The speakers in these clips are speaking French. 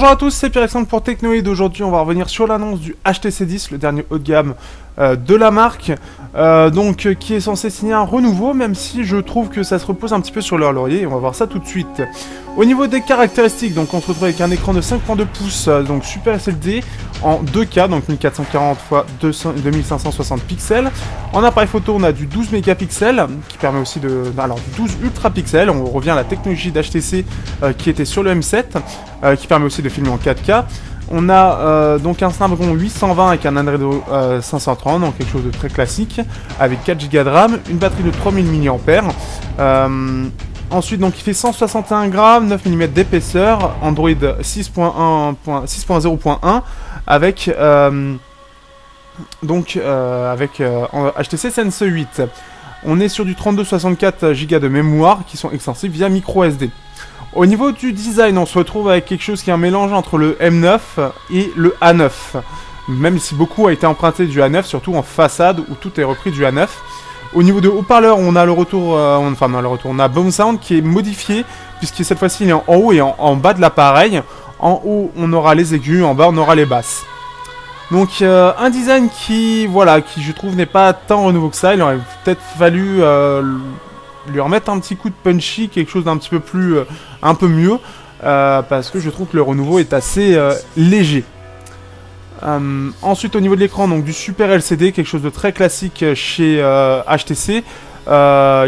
Bonjour à tous, c'est Pierre-Alexandre pour Technoid. Aujourd'hui, on va revenir sur l'annonce du HTC 10, le dernier haut de gamme de la marque, qui est censé signer un renouveau, même si je trouve que ça se repose un petit peu sur leur laurier, et on va voir ça tout de suite. Au niveau des caractéristiques, donc on se retrouve avec un écran de 5.2 pouces, donc Super SLD en 2K, donc 1440 x 2560 pixels. En appareil photo, on a du 12 mégapixels, qui permet aussi du 12 ultra pixels. On revient à la technologie d'HTC qui était sur le M7, qui permet aussi de filmer en 4K. On a donc un Snapdragon 820 avec un Adreno 530, donc quelque chose de très classique, avec 4 Go de RAM, une batterie de 3000 mAh. Ensuite, donc il fait 161 grammes, 9 mm d'épaisseur, Android 6.0.1 avec HTC Sense 8. On est sur du 32-64 Go de mémoire qui sont extensibles via micro SD. Au niveau du design, on se retrouve avec quelque chose qui est un mélange entre le M9 et le A9. Même si beaucoup a été emprunté du A9, surtout en façade où tout est repris du A9. Au niveau de haut-parleur, on a on a Boom Sound qui est modifié, puisque cette fois-ci il est en haut et en bas de l'appareil. En haut, on aura les aigus, en bas, on aura les basses. Donc un design qui je trouve n'est pas tant renouveau que ça. Il aurait peut-être fallu lui remettre un petit coup de punchy, quelque chose d'un petit peu plus, un peu mieux, parce que je trouve que le renouveau est assez léger. Ensuite, au niveau de l'écran, donc du Super LCD, quelque chose de très classique chez HTC,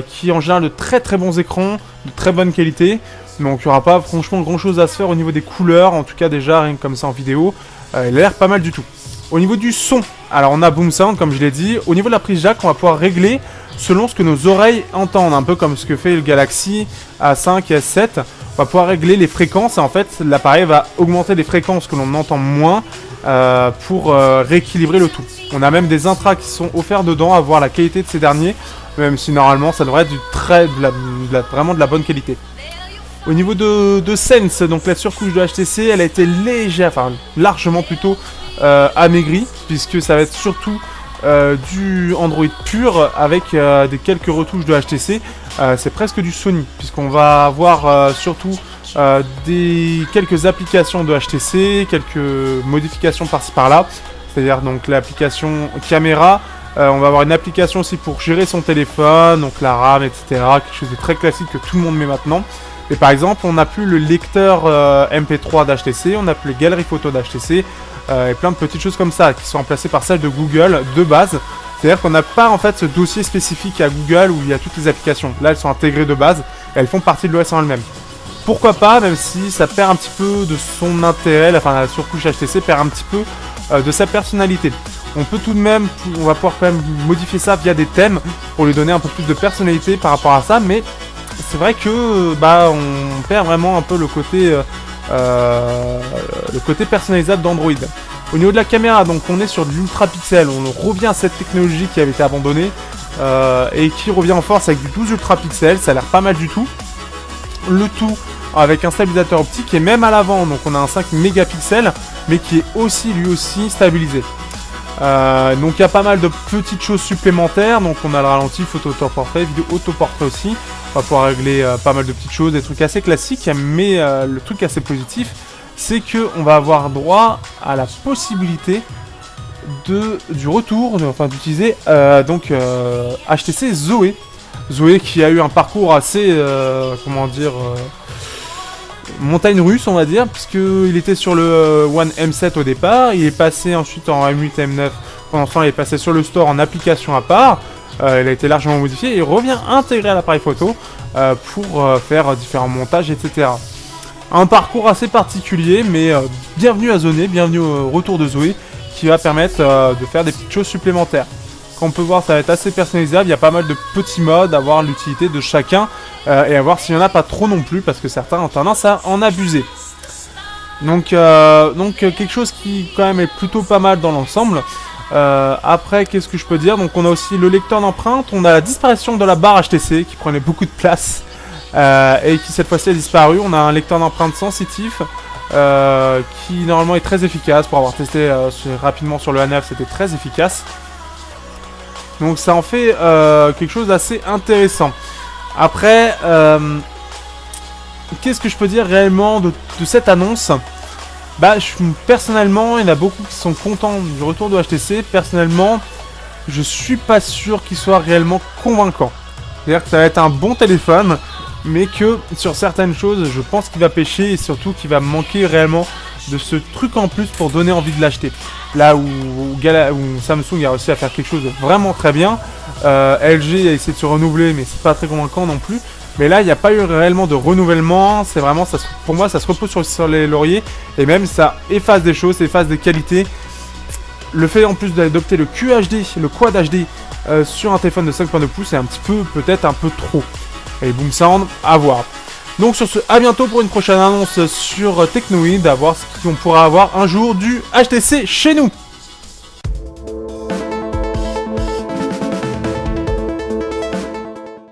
qui en général de très très bons écrans, de très bonne qualité. Donc il n'y aura pas franchement grand chose à se faire au niveau des couleurs, en tout cas déjà rien que comme ça en vidéo, il a l'air pas mal du tout. Au niveau du son, alors on a Boom Sound comme je l'ai dit. Au niveau de la prise jack, on va pouvoir régler selon ce que nos oreilles entendent, un peu comme ce que fait le Galaxy A5 et S7. On va pouvoir régler les fréquences et en fait l'appareil va augmenter les fréquences que l'on entend moins pour rééquilibrer le tout. On a même des intras qui sont offerts dedans à voir la qualité de ces derniers, même si normalement ça devrait être vraiment de la bonne qualité. Au niveau de Sense, donc la surcouche de HTC, elle a été largement plutôt amaigrie, puisque ça va être surtout du Android pur avec quelques retouches de HTC. C'est presque du Sony, puisqu'on va avoir surtout quelques applications de HTC, quelques modifications par-ci par-là, c'est-à-dire donc l'application caméra. On va avoir une application aussi pour gérer son téléphone, donc la RAM, etc. Quelque chose de très classique que tout le monde met maintenant. Et par exemple, on n'a plus le lecteur MP3 d'HTC, on n'a plus les galeries photos d'HTC, et plein de petites choses comme ça qui sont remplacées par celles de Google de base. C'est-à-dire qu'on n'a pas en fait ce dossier spécifique à Google où il y a toutes les applications. Là, elles sont intégrées de base et elles font partie de l'OS en elle-même. Pourquoi pas, même si ça perd un petit peu de son intérêt, la surcouche HTC perd un petit peu de sa personnalité. On va pouvoir quand même modifier ça via des thèmes pour lui donner un peu plus de personnalité par rapport à ça, mais c'est vrai que on perd vraiment un peu le côté personnalisable d'Android. Au niveau de la caméra, donc on est sur de l'ultra pixel, on revient à cette technologie qui avait été abandonnée et qui revient en force avec du 12 ultra pixels, ça a l'air pas mal du tout. Le tout avec un stabilisateur optique et même à l'avant, donc on a un 5 mégapixels mais qui est lui aussi stabilisé. Donc il y a pas mal de petites choses supplémentaires, donc on a le ralenti, photo autoportrait, vidéo autoportrait aussi. On va pouvoir régler pas mal de petites choses, des trucs assez classiques, mais le truc assez positif, c'est qu'on va avoir droit à la possibilité du retour, d'utiliser HTC Zoé. Zoé qui a eu un parcours assez, montagne russe on va dire, puisqu'il était sur le One M7 au départ, il est passé ensuite en M8, M9, pendant ce temps il est passé sur le store en application à part. Il a été largement modifié et il revient intégré à l'appareil photo pour faire différents montages, etc. Un parcours assez particulier, mais bienvenue à Zoé, bienvenue au retour de Zoé, qui va permettre de faire des petites choses supplémentaires. Comme on peut voir, ça va être assez personnalisable, il y a pas mal de petits modes, à voir l'utilité de chacun, et à voir s'il n'y en a pas trop non plus, parce que certains ont tendance à en abuser. Donc quelque chose qui quand même est plutôt pas mal dans l'ensemble. Après, qu'est-ce que je peux dire? Donc on a aussi le lecteur d'empreintes, on a la disparition de la barre HTC qui prenait beaucoup de place et qui cette fois-ci a disparu. On a un lecteur d'empreintes sensitif qui normalement est très efficace. Pour avoir testé rapidement sur le A9, c'était très efficace. Donc ça en fait quelque chose d'assez intéressant. Après, qu'est-ce que je peux dire réellement de cette annonce? Bah, personnellement, il y en a beaucoup qui sont contents du retour de HTC. Personnellement, je suis pas sûr qu'il soit réellement convaincant. C'est-à-dire que ça va être un bon téléphone, mais que sur certaines choses, je pense qu'il va pêcher et surtout qu'il va manquer réellement de ce truc en plus pour donner envie de l'acheter. Là où Samsung a réussi à faire quelque chose de vraiment très bien, LG a essayé de se renouveler, mais c'est pas très convaincant non plus. Mais là, il n'y a pas eu réellement de renouvellement. C'est vraiment, pour moi, ça se repose sur les lauriers. Et même, ça efface des choses, ça efface des qualités. Le fait en plus d'adopter le QHD, le Quad HD sur un téléphone de 5.2 pouces, c'est un petit peu, peut-être un peu trop. Et Boom Sound, à voir. Donc sur ce, à bientôt pour une prochaine annonce sur Technoid, à voir ce qu'on pourra avoir un jour du HTC chez nous.